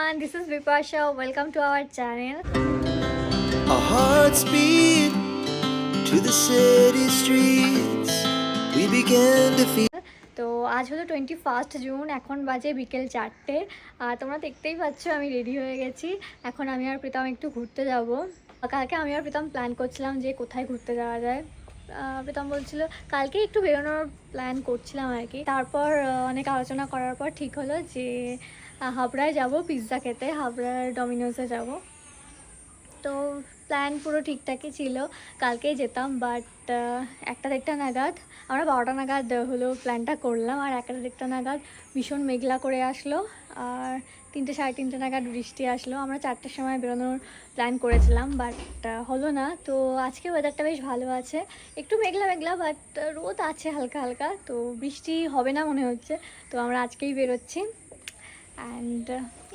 everyone, this is Vipasha. Welcome to our channel. Our hearts beat to the city streets. We began to feel. তো আজ হলো 21 June, এখন বাজে বিকেল 4টে। আর তোমরা দেখতেই পাচ্ছ আমি রেডি হয়ে গেছি। এখন আমি আর প্রীতম একটু ঘুরতে যাব। কালকে আমি আর প্রীতম প্ল্যান করছিলাম যে কোথায় ঘুরতে যাওয়া যায়। প্রীতম বলছিল কালকে একটু বেরোনোর প্ল্যান করছিলাম আর কি। তারপর অনেক আলোচনা করার পর ঠিক হলো যে হাবড়ায় যাব পিৎজা খেতে, হাবড়ার ডমিনোসে যাব। তো প্ল্যান পুরো ঠিকঠাকই ছিল, কালকেই যেতাম, বাট 1টা-1টা নাগাদ, আমরা 12টা নাগাদ হলো প্ল্যানটা করলাম, আর 1টা-1টা নাগাদ ভীষণ মেঘলা করে আসলো, আর 3টে-3:30 নাগাদ বৃষ্টি আসলো। আমরা 4টের সময় বেরোনোর প্ল্যান করেছিলাম, বাট হলো না। তো আজকে ওয়েদারটা বেশ ভালো আছে, একটু মেঘলা মেঘলা, বাট রোদ আছে হালকা হালকা, তো বৃষ্টি হবে না মনে হচ্ছে। তো আমরা আজকেই বেরোচ্ছি। And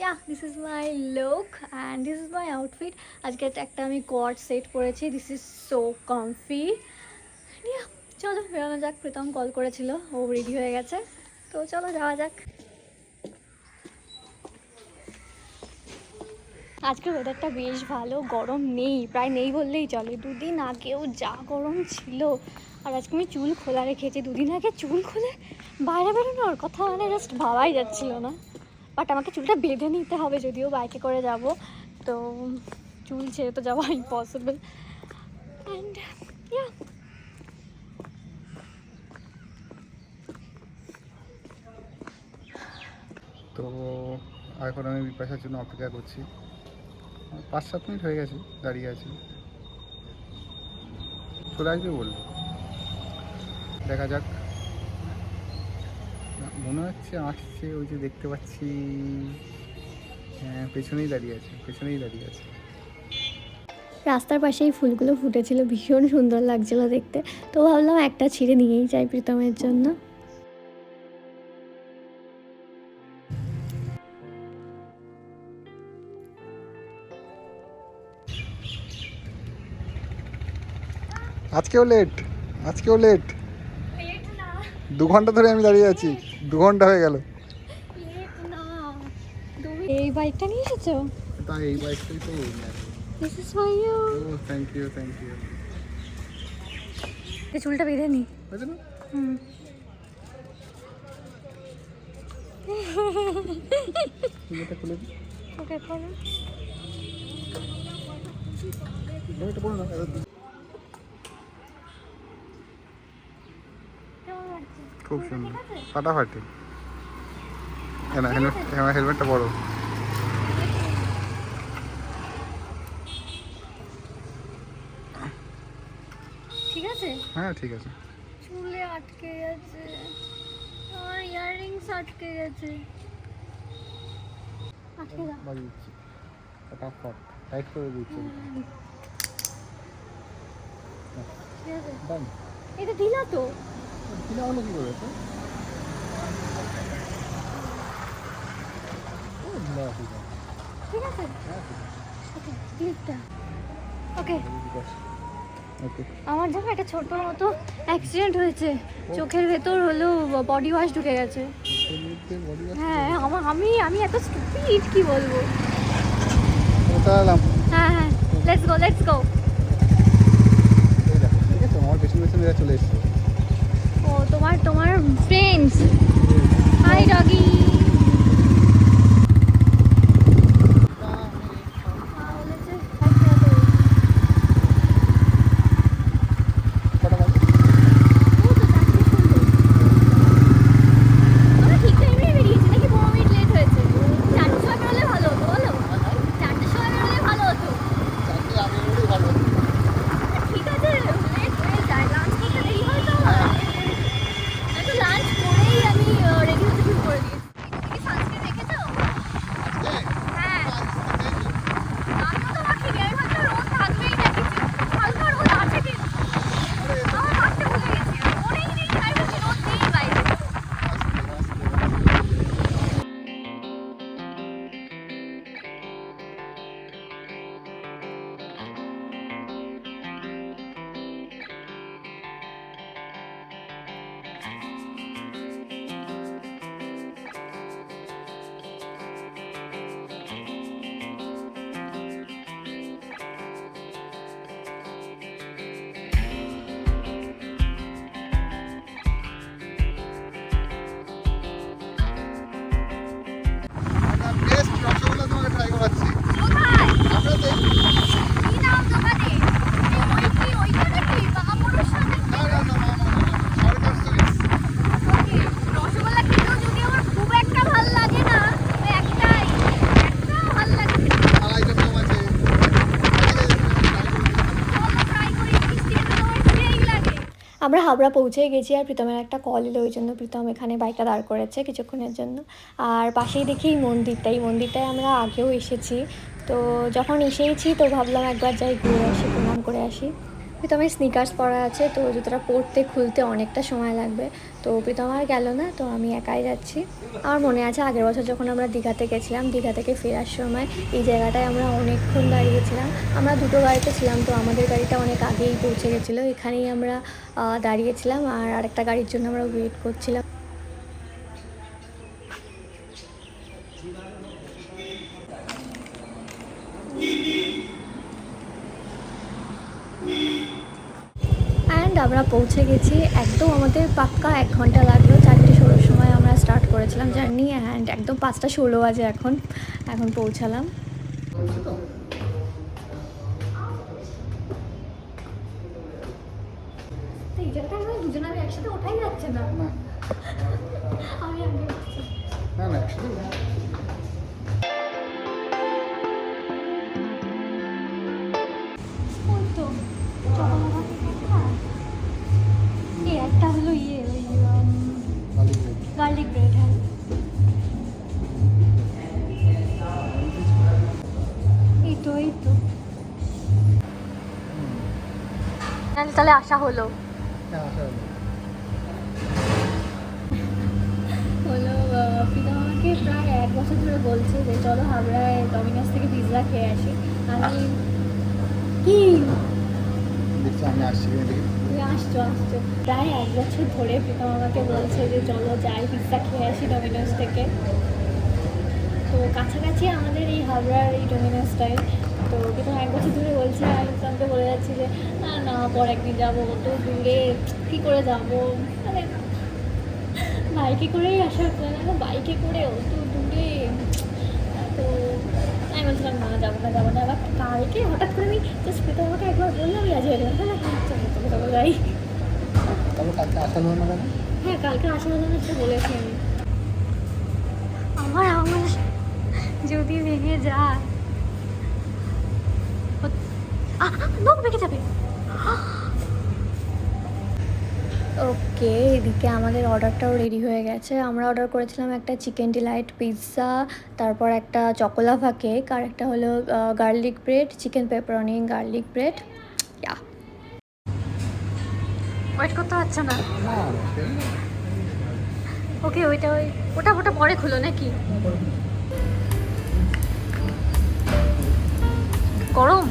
yeah, this is my look and this is my outfit. আজকে একটা আমি কোয়াড সেট পরেছি, দিস ইজ সো কমফি। চলো বেরোনো যাক। প্রীতম কল করেছিল, ও রেডি হয়ে গেছে, তো চলো যাওয়া যাক। আজকের ওয়েদারটা বেশ ভালো, গরম নেই, প্রায় নেই বললেই চলে। 2 দিন আগেও যা গরম ছিল, আর আজকে আমি চুল খোলা রেখেছি। 2 দিন আগে চুল খুলে বাইরে বেরোনোর কথা মানে জাস্ট ভাবাই যাচ্ছিল না। বাট আমাকে চুলটা বেঁধে নিতে হবে, যদিও বাইকে করে যাব, তো চুল ছেড়ে তো যাওয়া ইম্পসিবল। অ্যান্ড ইয়া, তো এখন আমি বিপাশার জন্য অপেক্ষা করছি। 5-7 মিনিট হয়ে গেছে দাঁড়িয়ে আছি, চলে আসবে বললো, দেখা যাক। মনে হচ্ছে আসছে, ওই যে দেখতে পাচ্ছি, হ্যাঁ পেছনেই দাঁড়িয়ে আছে। রাস্তার পাশে এই ফুলগুলো ফুটেছিল, ভীষণ সুন্দর লাগছিল দেখতে, তো ভাবলাম একটা ছিঁড়ে নিয়েই যাই প্রীতমের জন্য। আজকেও লেট 2 ঘন্টা ধরে আমি দাঁড়িয়ে আছি, 2 ঘন্টা হয়ে গেল। এই বাইকটা নিয়ে এসেছো? তাই এই বাইকটাই তো। This is for you. ও থ্যাংক ইউ। চুলটা বেঁধে নি। বুঝলে না? হুম। এটা খুলে দিই। ওকে করো। এটা বলো না। খুব সুন্দর, ফাটাফাটি। না হেলমেটটা বড়। ঠিক আছে? হ্যাঁ ঠিক আছে। চুলে আটকে গেছে, আমার ইয়াররিংস আটকে গেছে। আটকে দাও। বাড়ি দিচ্ছি, ফটাফট টাইট করে দিচ্ছি। ঠিক আছে, ডান। এটা দিলা তো? কিনা হলো কি করে? তো ও ঢিলা আছে। ঠিক আছে, হ্যাঁ ঠিক আছে। ওকে ক্লিপটা। ওকে, ওকে। আমার জানো একটা ছোট মতো অ্যাক্সিডেন্ট হয়েছে, চোখের ভেতর হলো বডি ওয়াশ ঢুকে গেছে। হ্যাঁ, আমি এত স্টুপিড, কি বলবো। হ্যাঁ, লেটস গো। ঠিক আছে, আমার পেছনে চলে এসেছে। ও তোমার ফ্রেন্ডস। High doggy. আমরা হাবড়া পৌঁছেই গেছি, আর প্রীতমের একটা কল এলো, ওই জন্য প্রীতম এখানে বাইকটা দাঁড় করেছে কিছুক্ষণের জন্য। আর পাশেই দেখি এই মন্দিরটায় আমরা আগেও এসেছি, তো যখন এসেইছি তো ভাবলাম একবার যাই ঘুরে আসি, প্রণাম করে আসি। প্রীতমের স্নিকার্স পরা আছে, তো জুতোটা পরতে খুলতে অনেকটা সময় লাগবে, তো প্রীতম আর গেল না, তো আমি একাই যাচ্ছি। আমার মনে আছে আগের বছর যখন আমরা দীঘাতে গেছিলাম, দীঘা থেকে ফেরার সময় এই জায়গাটায় আমরা অনেকক্ষণ দাঁড়িয়েছিলাম। আমরা দুটো গাড়িতে ছিলাম, তো আমাদের গাড়িটা অনেক আগেই পৌঁছে গেছিলো, এখানেই আমরা দাঁড়িয়েছিলাম, আর আরেকটা গাড়ির জন্য আমরা ওয়েট করছিলাম। অ্যান্ড আমরা পৌঁছে গেছি, একদম আমাদের পাক্কা 1 ঘন্টা লাগলো। 4:16 সময় আমরা স্টার্ট করেছিলাম জার্নি, অ্যান্ড একদম 5:16 বাজে এখন পৌঁছালাম। এই জায়গাটা আমরা দুজনে একসাথে ওঠাই যাচ্ছে না, আমি আগে উঠছি। না না একসাথে ওই তো এই একটা হলো ওই গার্লিক ব্রেড। হ্যাঁ এই তো তাহলে আসা হলো প্রীতম আমাকে প্রায় 1 বছর ধরে বলছে যে চলো হাবড়ায় ডমিনোস থেকে পিৎজা খেয়ে আসি। আমি কি দেখছি আমি আসছি দেখি তুমি আসছো প্রায় 1 বছর ধরে প্রীতম আমাকে বলছে যে চলো যাই পিৎজা খেয়ে আসি ডমিনোস থেকে। তো কাছাকাছি আমাদের এই হাবড়ার এই ডমিনোসটাই, তো প্রীতম 1 বছর ধরে বলছে, আর প্রীতমকে বলে যাচ্ছি যে না পর একদিন যাবো, তো দূরে কী করে যাবো, মানে বাইকে করেই আসার প্ল্যান, এখন বাইকে করে অত দূরে। তো আমি বলছিলাম না যাবো না। আবার কালকে হঠাৎ করে আমি জাস্ট প্রীতম আমাকে একবার বললাম আমি আজ হয়ে গেলাম, চলো যাই। তারপর কালকে আসা হলো না কেন? হ্যাঁ কালকে আসা হলো না, তো বলেছি আমি। আমার যদি ভেঙে যায় নখ ভেঙে যাবে। ওকে, এদিকে আমাদের অর্ডারটাও রেডি হয়ে গেছে। আমরা অর্ডার করেছিলাম একটা চিকেন ডিলাইট পিৎজা, তারপর একটা চকোলাভা কেক, আর একটা হলো garlic bread, chicken pepperoni garlic bread. Wait করতে পারছো না? ওকে ওটা পরে খুলো নাকি? গরম?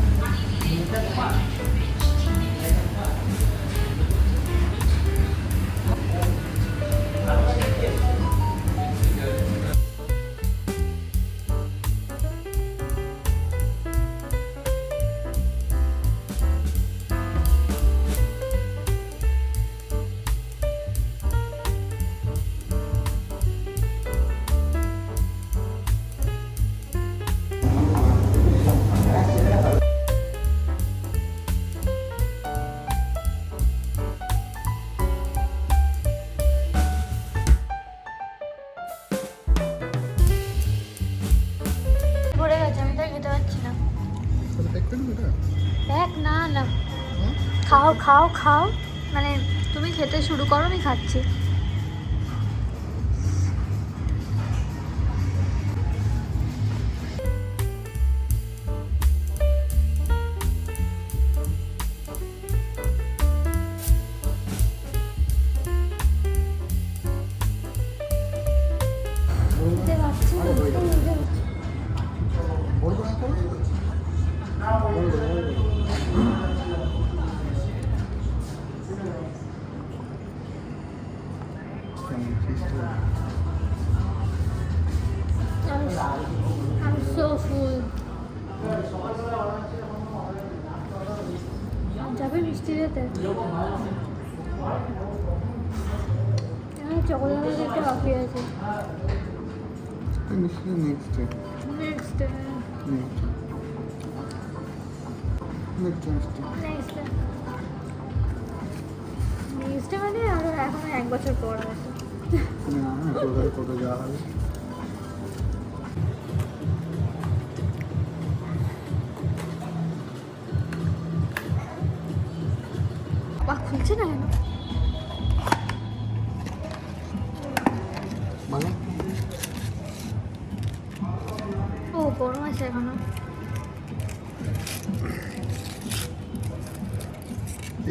ভরে গেছে, আমি তাই খেতে পারছি না। দেখ না খাও, মানে তুমি খেতে শুরু করো, আমি খাচ্ছি। I'm so full. যাবে মিষ্টি যেতে? চকোলেট একটা বাকি আছে। নেক্সট মানে আরো এখন 1 বছর পর আছে। কত যাওয়া হবে। খুলছে না কেন? গরম আছে এখনো।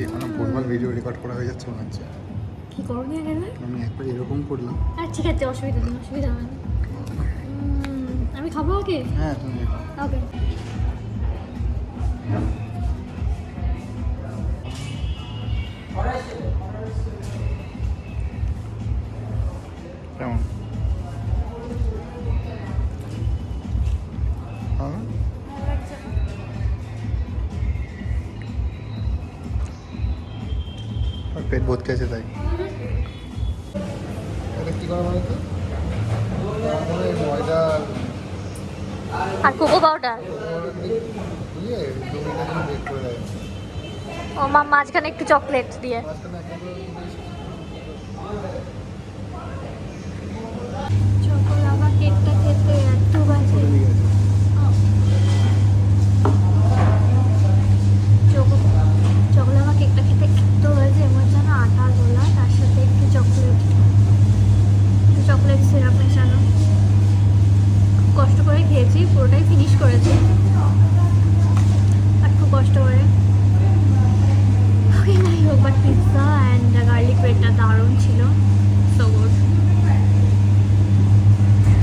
এখানে ভুলভাল ভিডিও রেকর্ড করা হয়ে যাচ্ছে মনে হচ্ছে। কি গরম নিয়ে গেলে? আমি একবার এরকম করলাম। আর ঠিক আছে, অসুবিধা নেই, অসুবিধা হবে না। আমি খাবো আগে? হ্যাঁ তুমি ওকে। কেমন? হ্যাঁ আর পেট ভর্তি আছে তাই। এটা কি করা বলো তো? তারপরে ময়দা আর কোকো পাউডার। দিয়ে 2 মিনিটের জন্য বেক করে দেয়। ও মাঝখানে একটু চকলেট দিয়ে। মাঝখানে একেবারে চকোলাভা কেকটা খেতে এত বাজে। পড়ে গেছে। চকোলাভা কেকটা খেতে এত বাজে, এমন যেন আটা গোলা, তার সাথে একটু চকলেট সিরাপ মেশানো। খুব কষ্ট করে খেয়েছি, পুরোটাই ফিনিশ করেছি আর খুব কষ্ট করে। যাই হোক, বাট পিৎজা অ্যান্ড গার্লিক ব্রেডটা দারুণ ছিল। So good.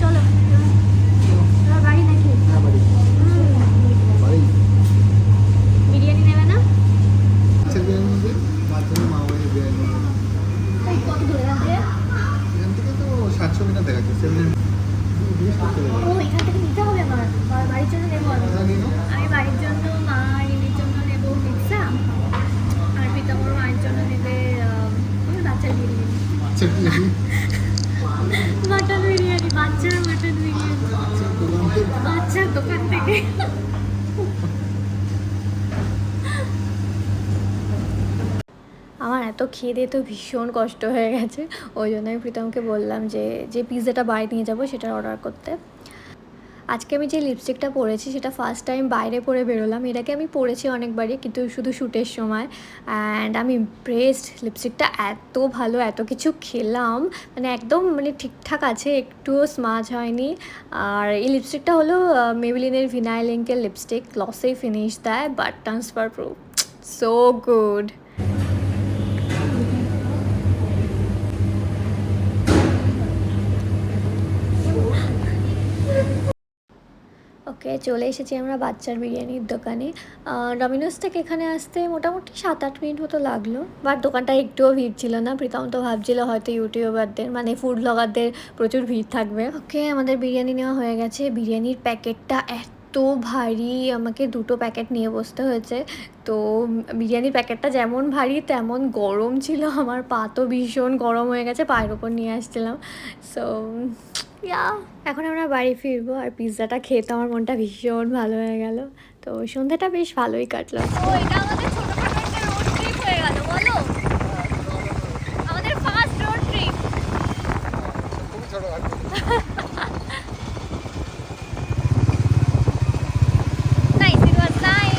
চলো এবার বাড়ি নাকি? হ্যাঁ বাড়ি বাড়ি। বিরিয়ানি নেবে না? আচ্ছা বিরিয়ানি নেবে? বাচ্চাদের মা বাড়ির বিরিয়ানি নেবে। এই কত দূরে আছে? এখান থেকে তো 700 মিটার দেখাচ্ছে। 7 ও, এখান থেকে নিতে হবে আমার। বাড়ির জন্য নেবো আমি। আমি বাড়ির জন্য, মা রিমির জন্য নেবো পিৎজা, আর পিতামর মায়ের জন্য নেবে বাচ্চার বিরিয়ানি। আচ্ছা বিরিয়ানি মাটন বিরিয়ানি, বাচ্চার মাটন বিরিয়ানি, বাচ্চার দোকান থেকে। আমার এত খিদে তো ভীষণ কষ্ট হয়ে গেছে, ওই জন্য আমি প্রীতমকে বললাম যে পিৎজাটা বাড়ি নিয়ে যাব সেটা অর্ডার করতে। আজকে আমি যে লিপস্টিকটা পরেছি সেটা ফার্স্ট টাইম বাইরে পরে বেরোলাম। এর আগে আমি পরেছি অনেকবারই, কিন্তু শুধু শ্যুটের সময়। অ্যান্ড আমি ইমপ্রেসড, লিপস্টিকটা এত ভালো, এত কিছু খেলাম, মানে একদম মানে ঠিকঠাক আছে, একটুও স্মাচ হয়নি। আর এই লিপস্টিকটা হলো মেবেলিনের ভিনাইল ইঙ্কের লিপস্টিক, গ্লসি ফিনিশ দেয় but transfer proof, so good. Okay, চলে এসেছি আমরা বাচ্চার বিরিয়ানির দোকানে। ডমিনোস থেকে এখানে আসতে মোটামুটি 7-8 মিনিট মতো লাগলো, বাট দোকানটা একটুও ভিড় ছিল না। প্রীতম তো ভাবছিল হয়তো ইউটিউবারদের, মানে ফুড ব্লগারদের প্রচুর ভিড় থাকবে। ওকে, আমাদের বিরিয়ানি নেওয়া হয়ে গেছে। বিরিয়ানির প্যাকেটটা এত ভারী, আমাকে 2টো প্যাকেট নিয়ে বসতে হয়েছে। তো বিরিয়ানির প্যাকেটটা যেমন ভারী তেমন গরম ছিল, আমার পা তো ভীষণ গরম হয়ে গেছে, পায়ের ওপর নিয়ে আসছিলাম। সো এখন আমরা বাড়ি ফিরবো, আর পিৎজাটা খেয়ে তো আমার মনটা ভীষণ ভালো হয়ে গেল। তো সন্ধ্যাটা বেশ ভালোই কাটলো। তো এটা আমাদের ছোটখাটো একটা রোড ট্রিপ হয়ে গেল, বলো, আমাদের ফার্স্ট রোড ট্রিপ। খুবই ছোট ঘাট। Nice, it was nice.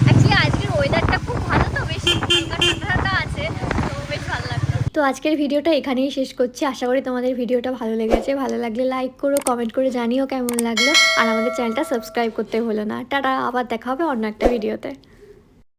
Actually আজকের ওয়েদারটা খুব ভালো, তো বেশ ঠান্ডা ঠান্ডা আছে, তো বেশ ভালো লাগলো। তো আজকের ভিডিওটা এখানেই শেষ করছি। আশা করি তোমাদের ভিডিওটা ভালো লেগেছে। ভালো লাগলে লাইক করো, কমেন্ট করে জানিও কেমন লাগলো, আর আমাদের চ্যানেলটা সাবস্ক্রাইব করতে ভুলো না। টাটা, আবার দেখা হবে অন্য একটা ভিডিওতে।